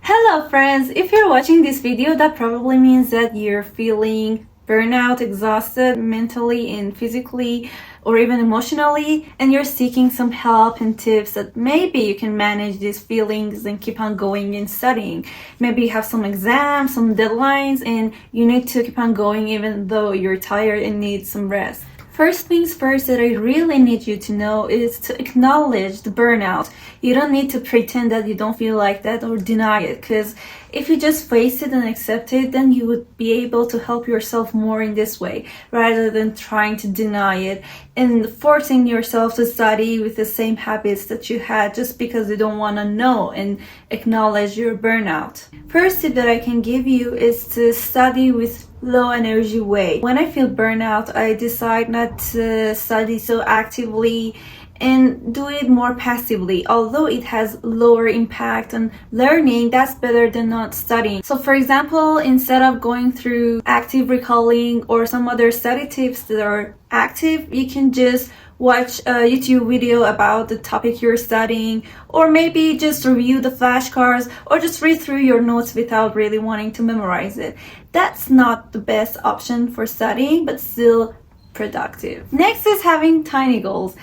Hello friends! If you're watching this video, that probably means that you're feeling burnout, exhausted mentally and physically or even emotionally, and you're seeking some help and tips that maybe you can manage these feelings and keep on going and studying. Maybe you have some exams, some deadlines, and you need to keep on going even though you're tired and need some rest. First things first that I really need you to know is to acknowledge the burnout. You don't need to pretend that you don't feel like that or deny it, because if you just face it and accept it, then you would be able to help yourself more in this way rather than trying to deny it and forcing yourself to study with the same habits that you had just because you don't want to know and acknowledge your burnout. First tip that I can give you is to study with low energy way. When I feel burnout, I decide not to study so actively and do it more passively. Although it has lower impact on learning, that's better than not studying. So for example, instead of going through active recalling or some other study tips that are active, you can just watch a YouTube video about the topic you're studying, or maybe just review the flashcards, or just read through your notes without really wanting to memorize it. That's not the best option for studying, but still productive. Next is having tiny goals.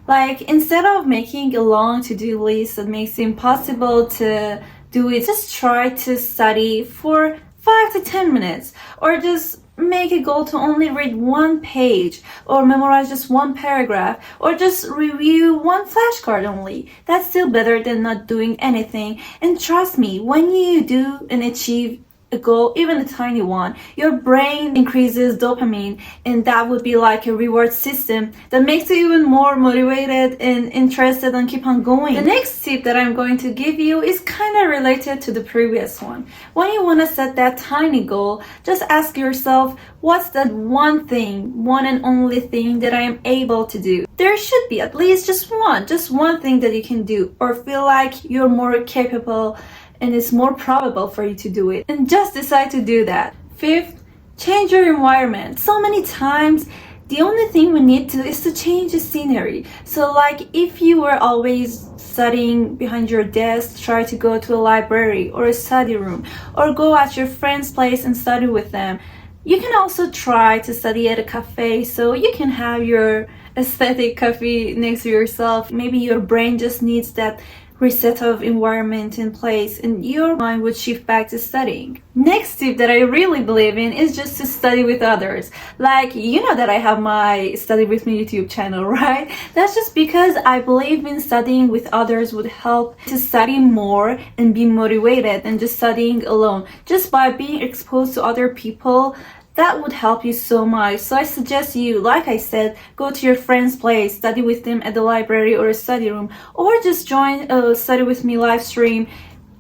Like, instead of making a long to-do list that makes it impossible to do it, just try to study for 5 to 10 minutes, or just make a goal to only read one page, or memorize just one paragraph, or just review one flashcard only. That's still better than not doing anything. And trust me, when you do and achieve a goal, even a tiny one, your brain increases dopamine, and that would be like a reward system that makes you even more motivated and interested and keep on going. The next tip that I'm going to give you is kind of related to the previous one. When you want to set that tiny goal, just ask yourself, what's that one thing, one and only thing that I am able to do? There should be at least just one thing that you can do, or feel like you're more capable and it's more probable for you to do it, and just decide to do that. Fifth, change your environment. So many times the only thing we need to is to change the scenery. So like, if you were always studying behind your desk, try to go to a library or a study room, or go at your friend's place and study with them. You can also try to study at a cafe, so you can have your aesthetic coffee next to yourself. Maybe your brain just needs that reset of environment in place, and your mind would shift back to studying. Next tip that I really believe in is just to study with others. Like, you know that I have my Study With Me YouTube channel, right? That's just because I believe in studying with others would help to study more and be motivated than just studying alone. Just by being exposed to other people, that would help you so much. So I suggest you, like I said, go to your friend's place, study with them at the library or a study room, or just join a Study With Me live stream.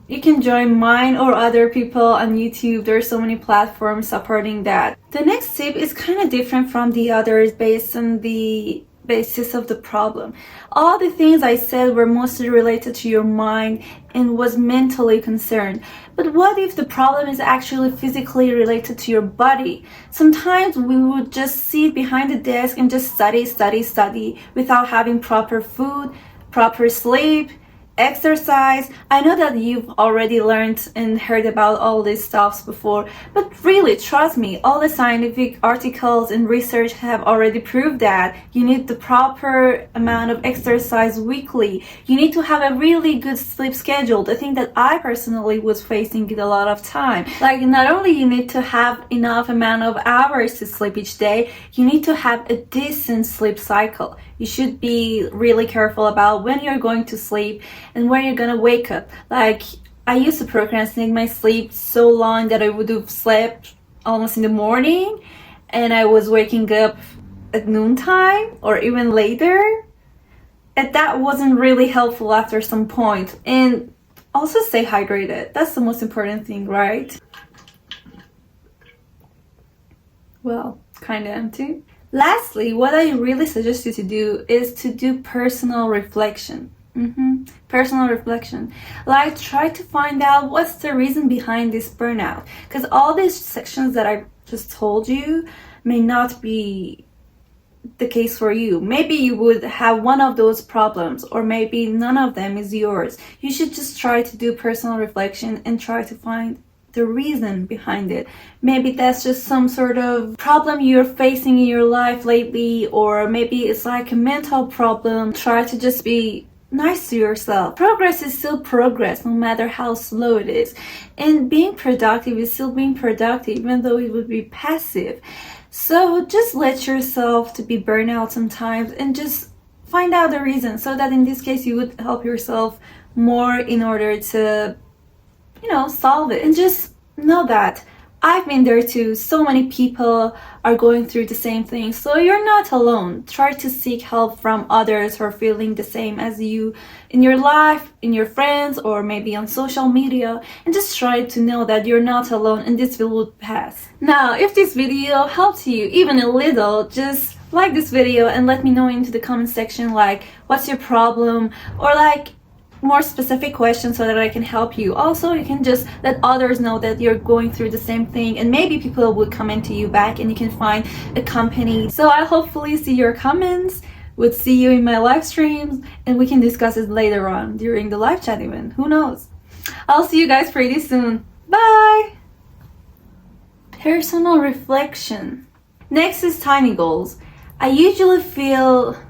You can join mine or other people on YouTube. There are so many platforms supporting that. The next tip is kind of different from the others based on the basis of the problem. All the things I said were mostly related to your mind and was mentally concerned. But what if the problem is actually physically related to your body? Sometimes we would just sit behind the desk and just study without having proper food, proper sleep, exercise. I know that you've already learned and heard about all these stuffs before, but really, trust me, all the scientific articles and research have already proved that you need the proper amount of exercise weekly. You need to have a really good sleep schedule. The thing that I personally was facing it a lot of time. Like, not only you need to have enough amount of hours to sleep each day, you need to have a decent sleep cycle. You should be really careful about when you're going to sleep and when you're gonna wake up. Like, I used to procrastinate my sleep so long that I would have slept almost in the morning, and I was waking up at noontime or even later, and that wasn't really helpful after some point. And also stay hydrated. That's the most important thing, right? Well, kinda empty. Lastly, what I really suggest you to do is to do personal reflection. Personal reflection. Like, try to find out what's the reason behind this burnout. Because all these sections that I just told you may not be the case for you. Maybe you would have one of those problems, or maybe none of them is yours. You should just try to do personal reflection and try to find the reason behind it. Maybe that's just some sort of problem you're facing in your life lately, or maybe it's like a mental problem. Try to just be nice to yourself. Progress is still progress, no matter how slow it is. And being productive is still being productive, even though it would be passive. So just let yourself to be burnout sometimes and just find out the reason, so that in this case you would help yourself more in order to, solve it. And just know that I've been there too. So many people are going through the same thing. So you're not alone. Try to seek help from others who are feeling the same as you in your life, in your friends, or maybe on social media. And just try to know that you're not alone and this will pass. Now, if this video helped you even a little, just like this video and let me know into the comment section, like, what's your problem, or like more specific questions so that I can help you. Also, you can just let others know that you're going through the same thing, and maybe people would comment to you back and you can find a company. So I hopefully see your comments, would see you in my live streams, and we can discuss it later on during the live chat event. Who knows? I'll see you guys pretty soon. Bye! Personal reflection. Next is tiny goals. I usually feel